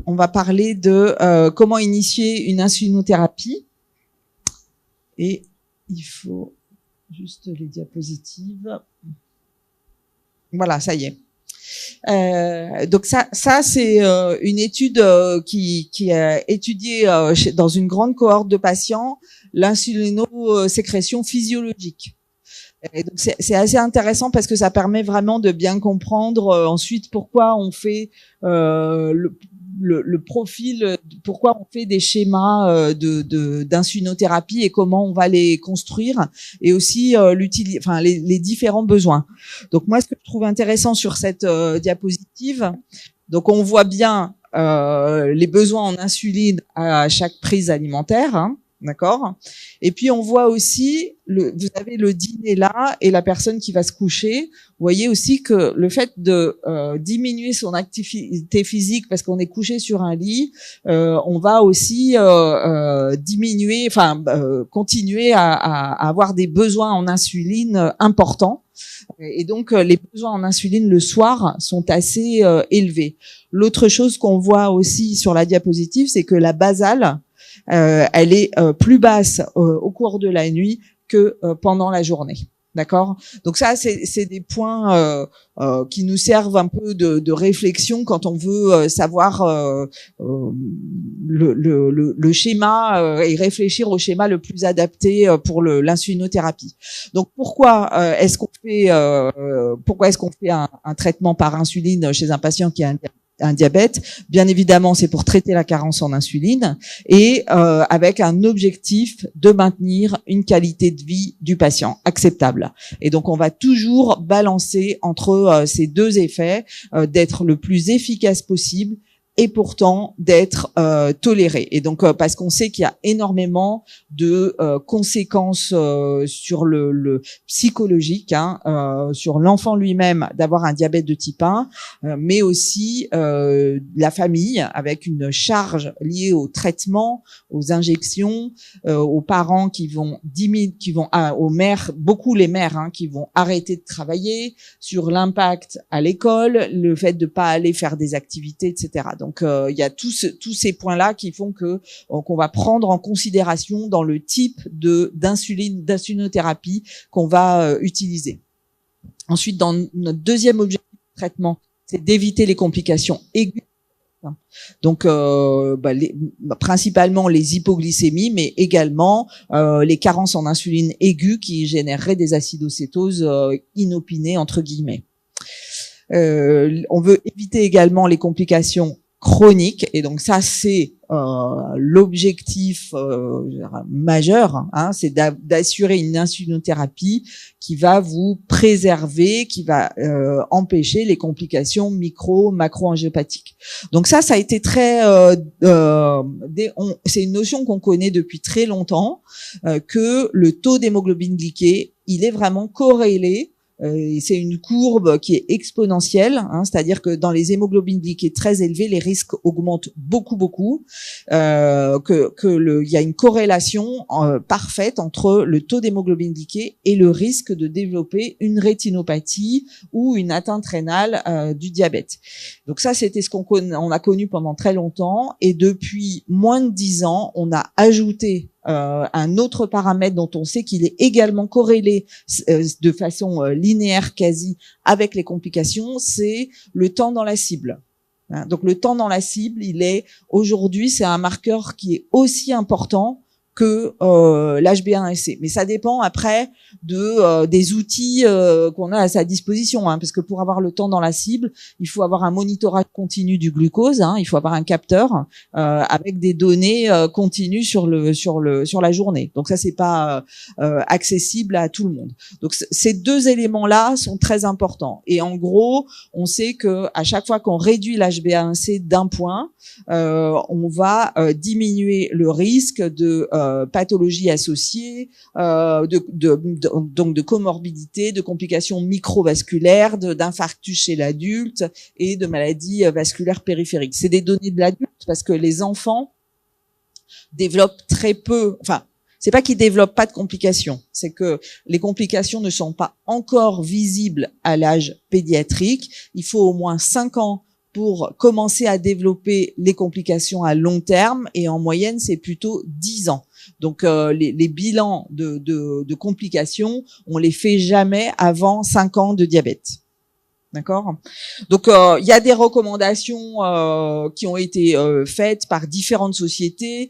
on va parler de comment initier une insulinothérapie. Et il faut juste les diapositives. Voilà, ça y est. Donc ça c'est une étude qui a étudié dans une grande cohorte de patients l'insulinosécrétion physiologique. Et donc c'est assez intéressant parce que ça permet vraiment de bien comprendre ensuite pourquoi on fait le profil, pourquoi on fait des schémas d'insulinothérapie et comment on va les construire, et aussi les différents besoins. Donc moi, ce que je trouve intéressant sur cette diapositive, donc on voit bien les besoins en insuline à chaque prise alimentaire, hein. D'accord. Et puis on voit aussi, vous avez le dîner là et la personne qui va se coucher. Vous voyez aussi que le fait de diminuer son activité physique parce qu'on est couché sur un lit, on va aussi continuer à avoir des besoins en insuline importants. Et donc les besoins en insuline le soir sont assez élevés. L'autre chose qu'on voit aussi sur la diapositive, c'est que la basale, elle est plus basse au cours de la nuit que pendant la journée. D'accord. Donc ça, c'est des points qui nous servent un peu de réflexion quand on veut savoir le schéma et réfléchir au schéma le plus adapté pour l'insulinothérapie. Donc pourquoi est-ce qu'on fait un traitement par insuline chez un patient qui a un diabète? Bien évidemment, c'est pour traiter la carence en insuline et avec un objectif de maintenir une qualité de vie du patient acceptable. Et donc, on va toujours balancer entre ces deux effets, d'être le plus efficace possible et pourtant d'être toléré. Et donc parce qu'on sait qu'il y a énormément de conséquences sur le psychologique, hein, sur l'enfant lui-même d'avoir un diabète de type 1, mais aussi la famille avec une charge liée au traitement, aux injections, aux parents qui vont aux mères, beaucoup les mères, hein, qui vont arrêter de travailler, sur l'impact à l'école, le fait de pas aller faire des activités, etc. Donc il y a tous ces points-là qui font que qu'on va prendre en considération dans le type d'insulinothérapie qu'on va utiliser. Ensuite, dans notre deuxième objectif de traitement, c'est d'éviter les complications aiguës. Donc principalement les hypoglycémies, mais également les carences en insuline aiguës qui généreraient des acidocétoses inopinées entre guillemets. On veut éviter également les complications chroniques, et donc ça c'est l'objectif majeur, hein, c'est d'assurer une insulinothérapie qui va vous préserver, qui va empêcher les complications macro-angiopathiques. Donc ça a été très c'est une notion qu'on connaît depuis très longtemps, que le taux d'hémoglobine glyquée, il est vraiment corrélé. C'est une courbe qui est exponentielle, hein, c'est-à-dire que dans les hémoglobines glyquées très élevées, les risques augmentent beaucoup, il y a une corrélation parfaite entre le taux d'hémoglobine glyquée et le risque de développer une rétinopathie ou une atteinte rénale du diabète. Donc ça, c'était ce on a connu pendant très longtemps, et depuis moins de 10 ans, on a ajouté un autre paramètre dont on sait qu'il est également corrélé de façon linéaire quasi avec les complications, c'est le temps dans la cible. Donc le temps dans la cible, aujourd'hui, c'est un marqueur qui est aussi important que l'HbA1c. Mais ça dépend après des outils qu'on a à sa disposition, hein, parce que pour avoir le temps dans la cible, il faut avoir un monitorage continu du glucose, hein, il faut avoir un capteur avec des données continues sur la journée. Donc ça, c'est pas accessible à tout le monde. Donc ces deux éléments-là sont très importants. Et en gros, on sait que à chaque fois qu'on réduit l'HbA1c d'un point, on va diminuer le risque de pathologies associées, donc de comorbidité, de complications microvasculaires, d'infarctus chez l'adulte et de maladies vasculaires périphériques. C'est des données de l'adulte parce que les enfants développent très peu, enfin, c'est pas qu'ils développent pas de complications, c'est que les complications ne sont pas encore visibles à l'âge pédiatrique. Il faut au moins 5 ans pour commencer à développer les complications à long terme, et en moyenne, c'est plutôt 10 ans. Donc, les bilans de complications, on les fait jamais avant 5 ans de diabète. D'accord. Donc il y a des recommandations qui ont été faites par différentes sociétés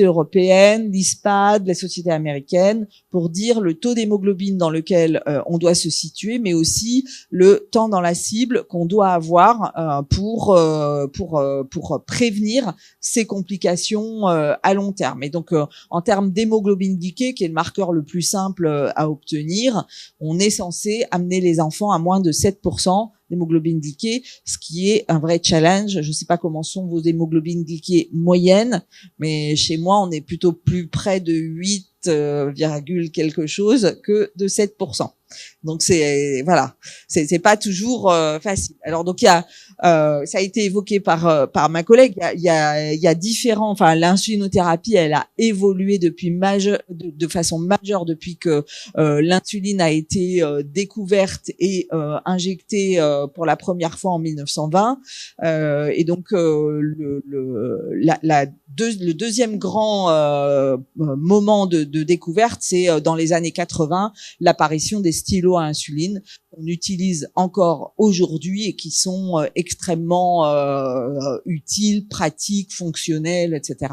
européennes, l'ISPAD, les sociétés américaines, pour dire le taux d'hémoglobine dans lequel on doit se situer, mais aussi le temps dans la cible qu'on doit avoir pour prévenir ces complications à long terme. Et donc en termes d'hémoglobine glyquée, qui est le marqueur le plus simple à obtenir, on est censé amener les enfants à moins de 7% d'hémoglobine glyquée, ce qui est un vrai challenge. Je ne sais pas comment sont vos hémoglobines glyquées moyennes, mais chez moi, on est plutôt plus près de 8, quelque chose que de 7%. Donc c'est voilà, c'est pas toujours facile. Alors donc il y a ça a été évoqué par ma collègue, il y a différents, enfin l'insulinothérapie, elle a évolué depuis de façon majeure depuis que l'insuline a été découverte et injectée pour la première fois en 1920, et donc le deuxième grand moment de découverte, c'est dans les années 80, l'apparition des stylos à insuline qu'on utilise encore aujourd'hui et qui sont extrêmement utiles, pratiques, fonctionnels, etc.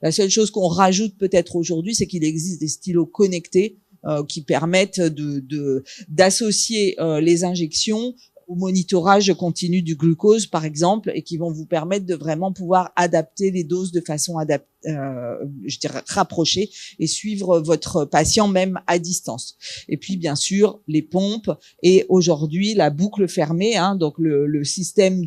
La seule chose qu'on rajoute peut-être aujourd'hui, c'est qu'il existe des stylos connectés qui permettent d'associer les injections au monitorage continu du glucose, par exemple, et qui vont vous permettre de vraiment pouvoir adapter les doses de façon je dirais rapprochée, et suivre votre patient même à distance. Et puis, bien sûr, les pompes, et aujourd'hui, la boucle fermée, donc le système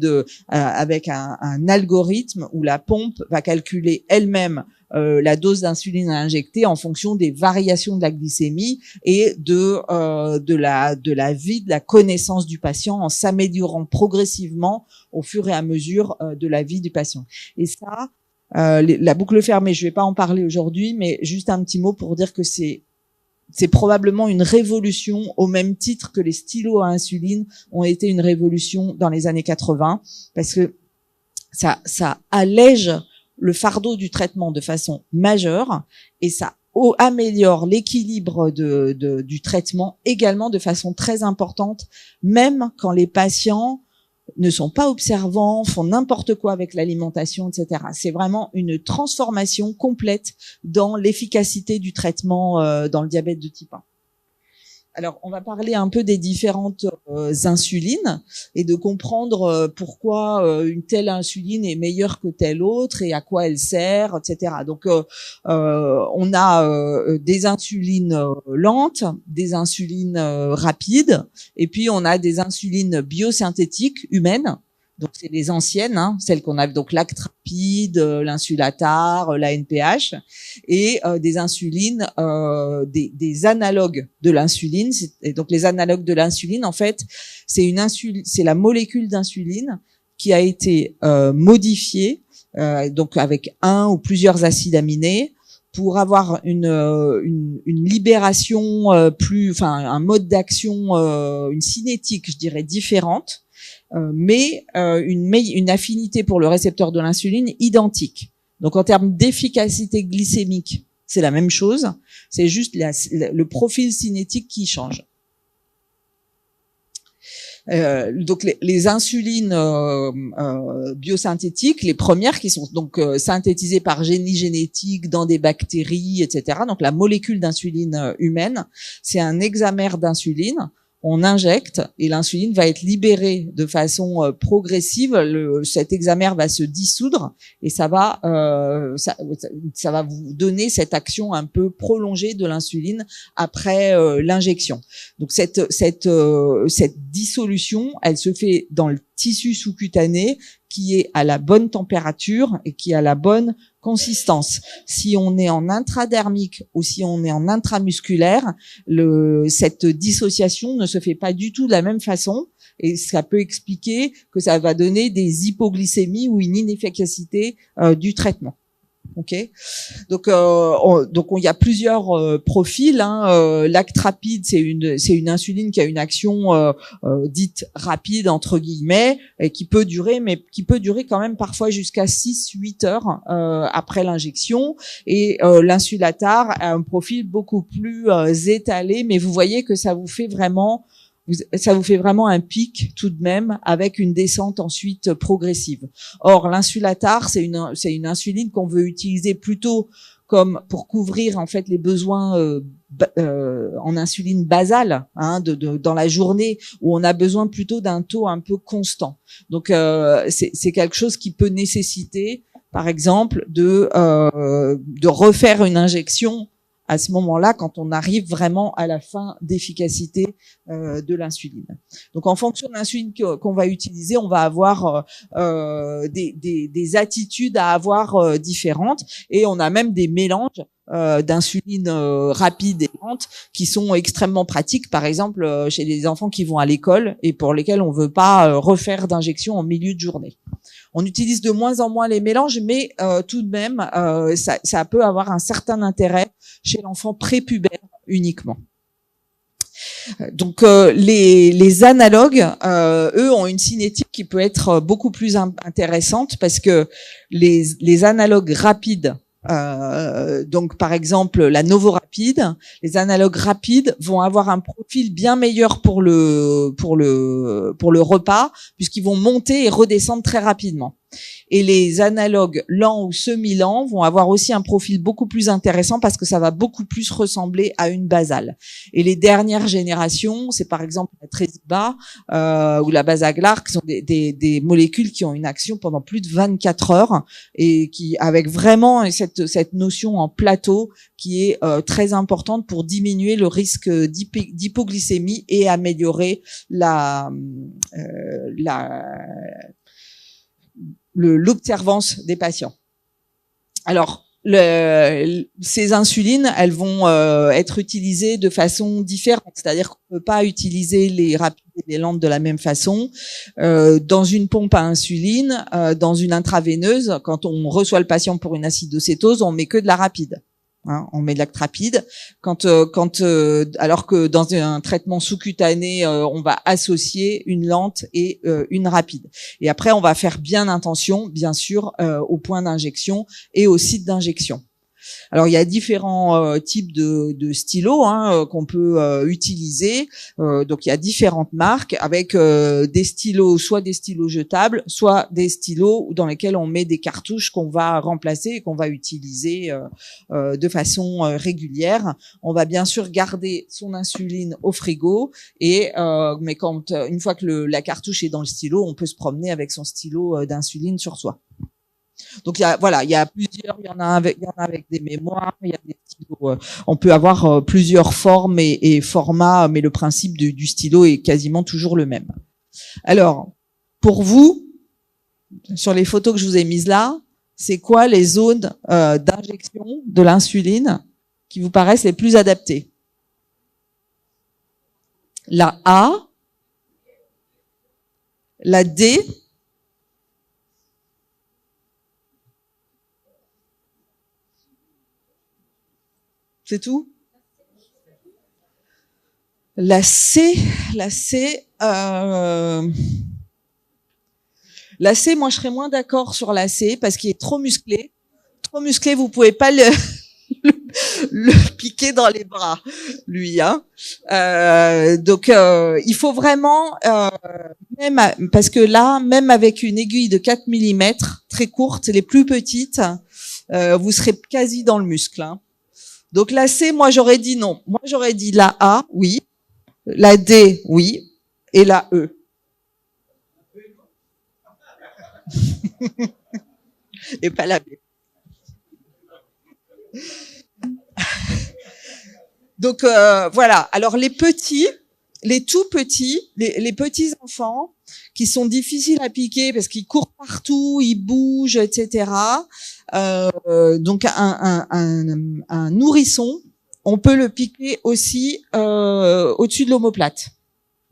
avec un algorithme où la pompe va calculer elle-même la dose d'insuline à injecter en fonction des variations de la glycémie et de la vie, de la connaissance du patient, en s'améliorant progressivement au fur et à mesure de la vie du patient. Et ça, la boucle fermée, je vais pas en parler aujourd'hui, mais juste un petit mot pour dire que c'est probablement une révolution, au même titre que les stylos à insuline ont été une révolution dans les années 80, parce que ça allège le fardeau du traitement de façon majeure, et ça améliore l'équilibre du traitement également de façon très importante, même quand les patients ne sont pas observants, font n'importe quoi avec l'alimentation, etc. C'est vraiment une transformation complète dans l'efficacité du traitement dans le diabète de type 1. Alors, on va parler un peu des différentes insulines et de comprendre pourquoi une telle insuline est meilleure que telle autre et à quoi elle sert, etc. Donc, on a des insulines lentes, des insulines rapides, et puis on a des insulines biosynthétiques humaines. Donc c'est les anciennes, celles qu'on a, donc l'Actrapid, l'Insulatar, la NPH, et des insulines, des analogues de l'insuline. Et donc les analogues de l'insuline, en fait, c'est la molécule d'insuline qui a été modifiée, donc avec un ou plusieurs acides aminés, pour avoir une libération un mode d'action, une cinétique, je dirais, différente. Mais une affinité pour le récepteur de l'insuline identique. Donc en termes d'efficacité glycémique, c'est la même chose, c'est juste le profil cinétique qui change. Donc les insulines biosynthétiques, les premières qui sont donc synthétisées par génie génétique dans des bactéries, etc. Donc la molécule d'insuline humaine, c'est un hexamère d'insuline. On injecte et l'insuline va être libérée de façon progressive. Cet hexamère va se dissoudre et ça va vous donner cette action un peu prolongée de l'insuline après l'injection. Donc cette dissolution, elle se fait dans le tissu sous-cutané qui est à la bonne température et qui a la bonne consistance. Si on est en intradermique ou si on est en intramusculaire, cette dissociation ne se fait pas du tout de la même façon, et ça peut expliquer que ça va donner des hypoglycémies ou une inefficacité du traitement. Ok. Donc, il y a plusieurs profils. L'actrapide, c'est une insuline qui a une action dite rapide entre guillemets, et qui peut durer quand même parfois jusqu'à 6-8 heures après l'injection. Et l'insulatar a un profil beaucoup plus étalé, mais vous voyez que ça vous fait vraiment un pic tout de même, avec une descente ensuite progressive. Or, l'insulatar, c'est une insuline qu'on veut utiliser plutôt comme pour couvrir en fait les besoins en insuline basale dans la journée, où on a besoin plutôt d'un taux un peu constant. Donc c'est quelque chose qui peut nécessiter, par exemple, de refaire une injection à ce moment-là, quand on arrive vraiment à la fin d'efficacité de l'insuline. Donc, en fonction de l'insuline qu'on va utiliser, on va avoir des attitudes à avoir différentes, et on a même des mélanges d'insuline rapide et lente qui sont extrêmement pratiques, par exemple chez les enfants qui vont à l'école et pour lesquels on veut pas refaire d'injection en milieu de journée. On utilise de moins en moins les mélanges, mais tout de même, ça peut avoir un certain intérêt chez l'enfant prépubère uniquement. Donc les analogues, eux, ont une cinétique qui peut être beaucoup plus intéressante, parce que les analogues rapides, donc par exemple la Novorapide, les analogues rapides vont avoir un profil bien meilleur pour le repas, puisqu'ils vont monter et redescendre très rapidement. Et les analogues lents ou semi-lents vont avoir aussi un profil beaucoup plus intéressant, parce que ça va beaucoup plus ressembler à une basale. Et les dernières générations, c'est par exemple la Tresiba ou la Basaglar, qui sont des molécules qui ont une action pendant plus de 24 heures, et qui, avec vraiment cette notion en plateau, qui est très importante pour diminuer le risque d'hypoglycémie et améliorer l'observance des patients. Alors, ces insulines, elles vont être utilisées de façon différente, c'est-à-dire qu'on ne peut pas utiliser les rapides et les lentes de la même façon. Dans une pompe à insuline, dans une intraveineuse, quand on reçoit le patient pour une acidocétose, on met que de la rapide. On met de l'actrapide. Alors que dans un traitement sous-cutané, on va associer une lente et une rapide. Et après, on va faire bien attention, bien sûr, au point d'injection et au site d'injection. Alors, il y a différents types de stylos qu'on peut utiliser. Donc, il y a différentes marques avec des stylos, soit des stylos jetables, soit des stylos dans lesquels on met des cartouches qu'on va remplacer et qu'on va utiliser de façon régulière. On va bien sûr garder son insuline au frigo, mais une fois que la cartouche est dans le stylo, on peut se promener avec son stylo d'insuline sur soi. Donc il y a plusieurs, il y en a avec des mémoires, il y a des stylos, on peut avoir plusieurs formes et formats, mais le principe du stylo est quasiment toujours le même. Alors, pour vous, sur les photos que je vous ai mises là, c'est quoi les zones d'injection de l'insuline qui vous paraissent les plus adaptées? La A, la D, c'est tout? La C, moi je serais moins d'accord sur la C, parce qu'il est trop musclé. Trop musclé, vous pouvez pas le piquer dans les bras, lui. Donc il faut vraiment, parce que là, même avec une aiguille de 4 mm, très courte, les plus petites, vous serez quasi dans le muscle. Donc la C, moi j'aurais dit non. Moi j'aurais dit la A, oui. La D, oui. Et la E. Et pas la B. Donc voilà. Alors les tout petits, les petits enfants qui sont difficiles à piquer parce qu'ils courent partout, ils bougent, etc. Donc un nourrisson, on peut le piquer aussi au-dessus de l'omoplate,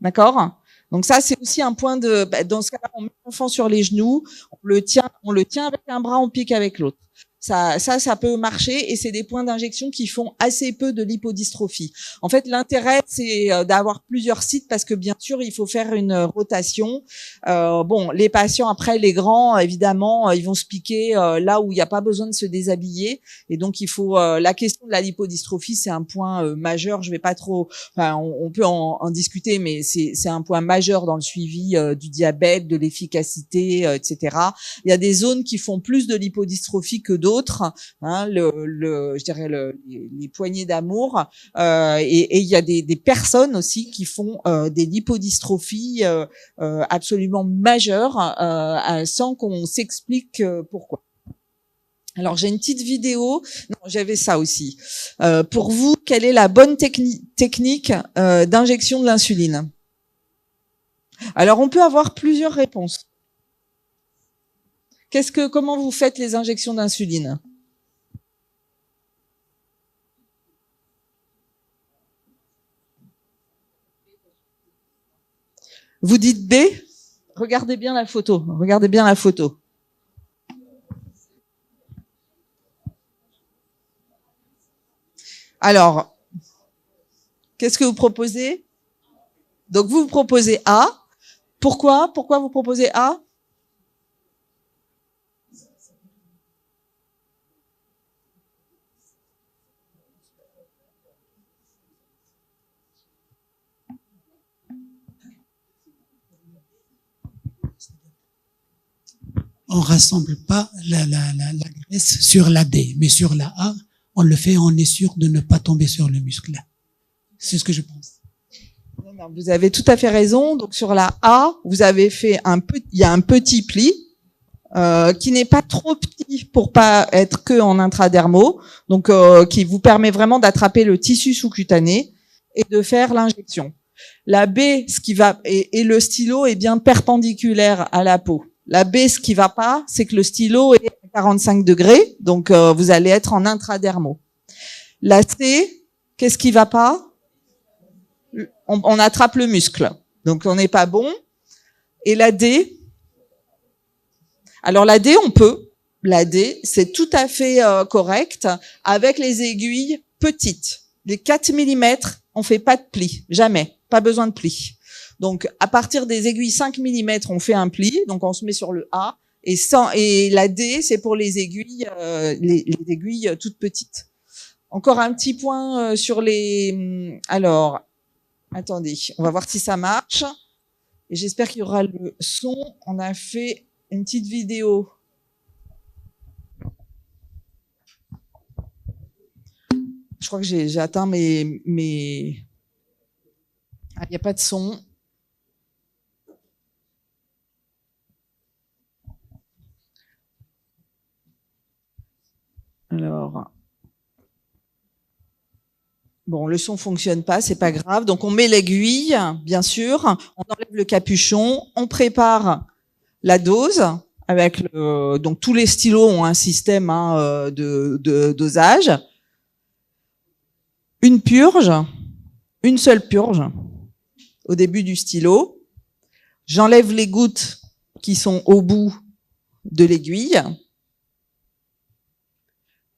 d'accord? Donc ça c'est aussi un point dans ce cas-là, on met l'enfant sur les genoux, on le tient avec un bras, on pique avec l'autre. Ça peut marcher, et c'est des points d'injection qui font assez peu de lipodystrophie. En fait, l'intérêt, c'est d'avoir plusieurs sites, parce que bien sûr, il faut faire une rotation. Bon, les patients, après, les grands, évidemment, ils vont se piquer là où il n'y a pas besoin de se déshabiller. Et donc, il faut la question de la lipodystrophie, c'est un point majeur. Je vais pas trop, enfin, on peut en discuter, mais c'est un point majeur dans le suivi du diabète, de l'efficacité, etc. Il y a des zones qui font plus de lipodystrophie que d'autres. Hein, je dirais les poignées d'amour, et il y a des personnes aussi qui font des lipodystrophies absolument majeures sans qu'on s'explique pourquoi. Alors j'ai une petite vidéo, non, j'avais ça aussi. Pour vous, quelle est la bonne technique d'injection de l'insuline? Alors on peut avoir plusieurs réponses. Comment vous faites les injections d'insuline? Vous dites B? Regardez bien la photo. Regardez bien la photo. Alors, qu'est-ce que vous proposez? Donc vous proposez A. Pourquoi vous proposez A? On rassemble pas la graisse sur la D, mais sur la A, on le fait, on est sûr de ne pas tomber sur le muscle. C'est ce que je pense. Non, vous avez tout à fait raison. Donc sur la A, vous avez fait il y a un petit pli qui n'est pas trop petit pour pas être que en intradermo, donc qui vous permet vraiment d'attraper le tissu sous-cutané et de faire l'injection. La B, et le stylo est bien perpendiculaire à la peau. La B, ce qui va pas, c'est que le stylo est à 45 degrés, donc vous allez être en intradermo. La C, qu'est-ce qui va pas? On attrape le muscle, donc on n'est pas bon. Et la D, alors la D, on peut. La D, c'est tout à fait correct, avec les aiguilles petites. Les 4 mm, on fait pas de pli, jamais, pas besoin de pli. Donc, à partir des aiguilles 5 mm, on fait un pli, donc on se met sur le A, et la D, c'est pour les aiguilles toutes petites. Encore un petit point sur les... Alors, attendez, on va voir si ça marche. Et j'espère qu'il y aura le son. On a fait une petite vidéo. Je crois que j'ai atteint mes... Ah, il n'y a pas de son. Alors, bon, le son fonctionne pas, c'est pas grave. Donc on met l'aiguille, bien sûr, on enlève le capuchon, on prépare la dose avec donc tous les stylos ont un système de dosage. Une purge, une seule purge au début du stylo. J'enlève les gouttes qui sont au bout de l'aiguille.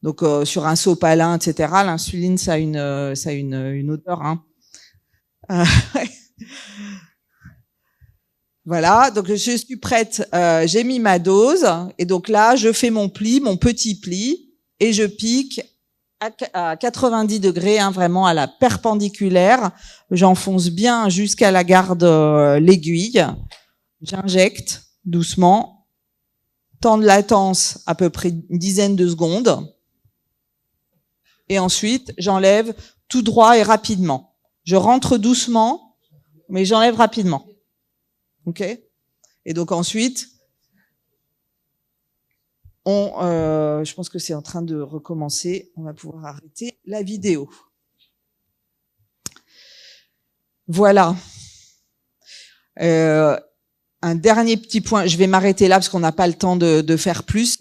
Donc sur un sopalin, etc. L'insuline, ça a une odeur. Hein. Voilà, donc je suis prête. J'ai mis ma dose et donc là, je fais mon petit pli, et je pique à 90 degrés, hein, vraiment à la perpendiculaire. J'enfonce bien jusqu'à la garde l'aiguille. J'injecte doucement. Temps de latence à peu près une dizaine de secondes. Et ensuite, j'enlève tout droit et rapidement. Je rentre doucement, mais j'enlève rapidement. OK? Et donc ensuite, je pense que c'est en train de recommencer. On va pouvoir arrêter la vidéo. Voilà. Un dernier petit point, je vais m'arrêter là parce qu'on n'a pas le temps de faire plus.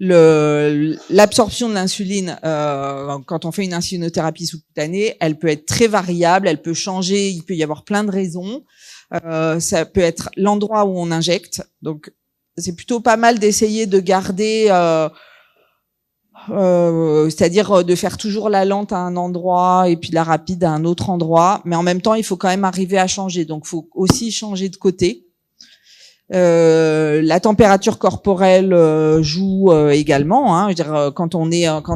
L'absorption de l'insuline, quand on fait une insulinothérapie sous-cutanée, elle peut être très variable, elle peut changer, il peut y avoir plein de raisons. Ça peut être l'endroit où on injecte. Donc, c'est plutôt pas mal d'essayer de garder c'est-à-dire de faire toujours la lente à un endroit et puis la rapide à un autre endroit, mais en même temps il faut quand même arriver à changer, donc il faut aussi changer de côté. La température corporelle joue également. Je veux dire, quand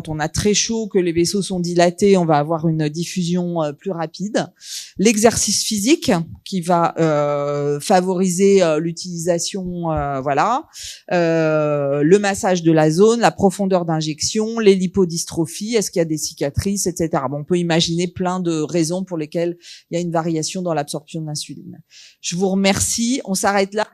on a très chaud, que les vaisseaux sont dilatés, on va avoir une diffusion plus rapide. L'exercice physique qui va favoriser l'utilisation, voilà. Le massage de la zone, la profondeur d'injection, les lipodystrophies, est-ce qu'il y a des cicatrices, etc. Bon, on peut imaginer plein de raisons pour lesquelles il y a une variation dans l'absorption de l'insuline. Je vous remercie. On s'arrête là.